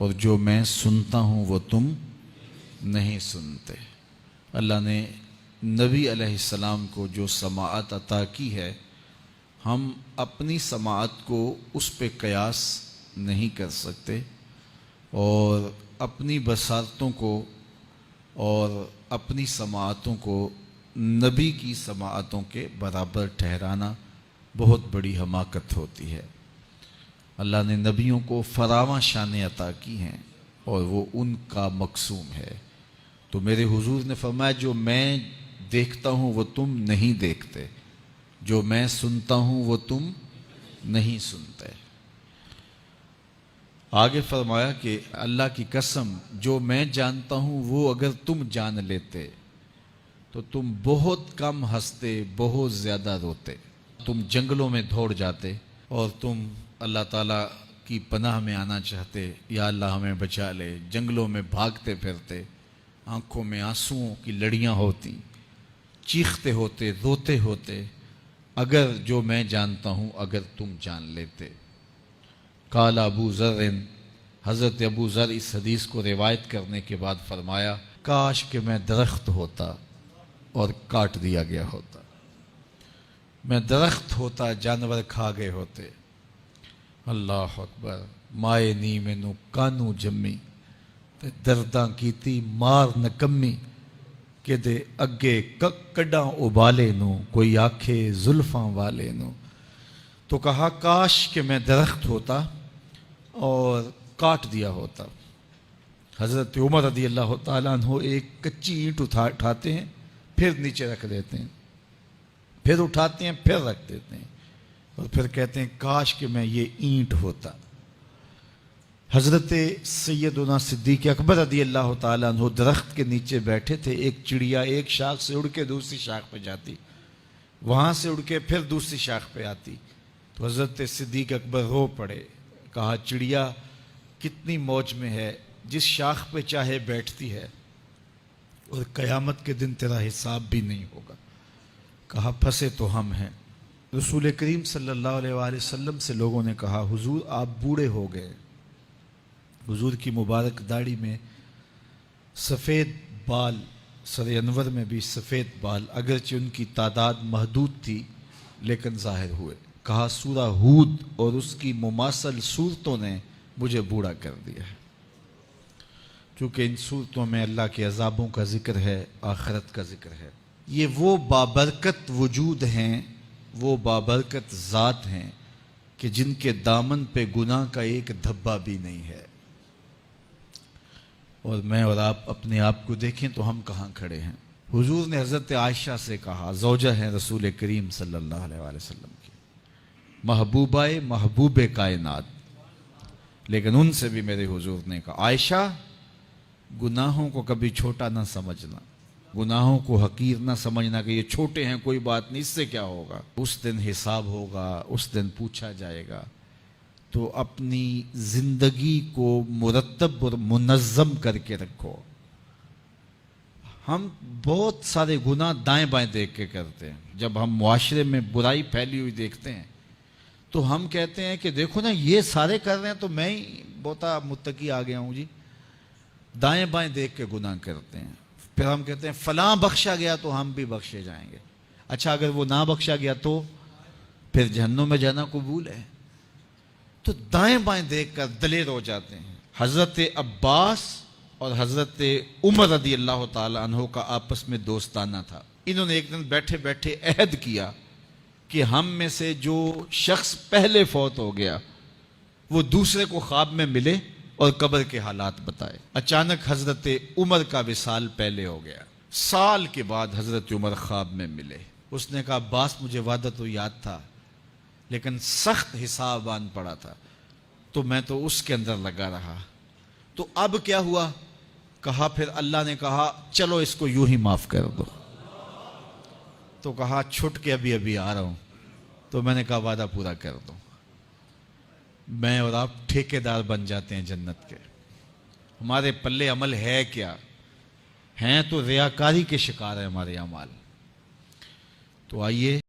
اور جو میں سنتا ہوں وہ تم نہیں سنتے۔ اللہ نے نبی علیہ السلام کو جو سماعت عطا کی ہے، ہم اپنی سماعت کو اس پہ قیاس نہیں کر سکتے، اور اپنی بصارتوں کو اور اپنی سماعتوں کو نبی کی سماعتوں کے برابر ٹھہرانا بہت بڑی حماقت ہوتی ہے۔ اللہ نے نبیوں کو فراواں شانیں عطا کی ہیں اور وہ ان کا مقصوم ہے۔ تو میرے حضور نے فرمایا جو میں دیکھتا ہوں وہ تم نہیں دیکھتے، جو میں سنتا ہوں وہ تم نہیں سنتے۔ آگے فرمایا کہ اللہ کی قسم جو میں جانتا ہوں وہ اگر تم جان لیتے تو تم بہت کم ہنستے، بہت زیادہ روتے، تم جنگلوں میں دوڑ جاتے اور تم اللہ تعالیٰ کی پناہ میں آنا چاہتے، یا اللہ ہمیں بچا لے، جنگلوں میں بھاگتے پھرتے، آنکھوں میں آنسوؤں کی لڑیاں ہوتی، چیختے ہوتے، روتے ہوتے، اگر جو میں جانتا ہوں اگر تم جان لیتے۔ قال ابو ذر، حضرت ابو ذر اس حدیث کو روایت کرنے کے بعد فرمایا کاش کہ میں درخت ہوتا اور کاٹ دیا گیا ہوتا، میں درخت ہوتا جانور کھا گئے ہوتے۔ اللہ اکبر۔ مائے نی مینو کانو جمی تے درداں کیتی مار نکمی، کہ دے اگے کڈاں ابالے نو کوئی آکھے زلفاں والے نو۔ تو کہا کاش کہ میں درخت ہوتا اور کاٹ دیا ہوتا۔ حضرت عمر رضی اللہ تعالیٰ عنہ ایک کچی اینٹ اٹھاتے ہیں، پھر نیچے رکھ دیتے ہیں، پھر اٹھاتے ہیں، پھر رکھ دیتے ہیں، اور پھر کہتے ہیں کاش کہ میں یہ اینٹ ہوتا۔ حضرت سیدنا صدیق اکبر رضی اللہ تعالیٰ عنہ درخت کے نیچے بیٹھے تھے، ایک چڑیا ایک شاخ سے اڑ کے دوسری شاخ پہ جاتی، وہاں سے اڑ کے پھر دوسری شاخ پہ آتی، تو حضرت صدیق اکبر رو پڑے، کہا چڑیا کتنی موج میں ہے، جس شاخ پہ چاہے بیٹھتی ہے، اور قیامت کے دن تیرا حساب بھی نہیں ہوگا۔ کہا پھنسے تو ہم ہیں۔ رسول کریم صلی اللہ علیہ وآلہ وسلم سے لوگوں نے کہا حضور آپ بوڑھے ہو گئے۔ حضور کی مبارک داڑھی میں سفید بال، سر انور میں بھی سفید بال، اگرچہ ان کی تعداد محدود تھی لیکن ظاہر ہوئے۔ کہا سورہ ہود اور اس کی مماثل صورتوں نے مجھے بوڑھا کر دیا ہے، چونکہ ان صورتوں میں اللہ کے عذابوں کا ذکر ہے، آخرت کا ذکر ہے۔ یہ وہ بابرکت وجود ہیں، وہ بابرکت ذات ہیں کہ جن کے دامن پہ گناہ کا ایک دھبا بھی نہیں ہے۔ اور میں اور آپ اپنے آپ کو دیکھیں تو ہم کہاں کھڑے ہیں۔ حضور نے حضرت عائشہ سے کہا، زوجہ ہیں رسول کریم صلی اللہ علیہ وآلہ وسلم کی، محبوبہ محبوب کائنات، لیکن ان سے بھی میرے حضور نے کہا عائشہ گناہوں کو کبھی چھوٹا نہ سمجھنا، گناہوں کو حقیر نہ سمجھنا کہ یہ چھوٹے ہیں کوئی بات نہیں، اس سے کیا ہوگا، اس دن حساب ہوگا، اس دن پوچھا جائے گا۔ تو اپنی زندگی کو مرتب اور منظم کر کے رکھو۔ ہم بہت سارے گناہ دائیں بائیں دیکھ کے کرتے ہیں۔ جب ہم معاشرے میں برائی پھیلی ہوئی دیکھتے ہیں تو ہم کہتے ہیں کہ دیکھو نا یہ سارے کر رہے ہیں تو میں ہی بہتا متقی آ گیا ہوں جی۔ دائیں بائیں دیکھ کے گناہ کرتے ہیں، پھر ہم کہتے ہیں فلاں بخشا گیا تو ہم بھی بخشے جائیں گے۔ اچھا اگر وہ نہ بخشا گیا تو پھر جہنم میں جانا قبول ہے؟ تو دائیں بائیں دیکھ کر دلیر ہو جاتے ہیں۔ حضرت عباس اور حضرت عمر رضی اللہ تعالی عنہ کا آپس میں دوستانہ تھا۔ انہوں نے ایک دن بیٹھے بیٹھے عہد کیا کہ ہم میں سے جو شخص پہلے فوت ہو گیا وہ دوسرے کو خواب میں ملے اور قبر کے حالات بتائے۔ اچانک حضرت عمر کا وصال پہلے ہو گیا، سال کے بعد حضرت عمر خواب میں ملے۔ اس نے کہا عباس مجھے وعدہ تو یاد تھا لیکن سخت حساب آن پڑا تھا تو میں تو اس کے اندر لگا رہا، تو اب کیا ہوا؟ کہا پھر اللہ نے کہا چلو اس کو یوں ہی معاف کر دو۔ تو کہا چھٹ کے ابھی ابھی آ رہا ہوں۔ تو میں نے کہا وعدہ پورا کر دو۔ میں اور آپ ٹھیکیدار بن جاتے ہیں جنت کے۔ ہمارے پلے عمل ہے کیا؟ ہیں تو ریاکاری کے شکار ہے ہمارے اعمال۔ تو آئیے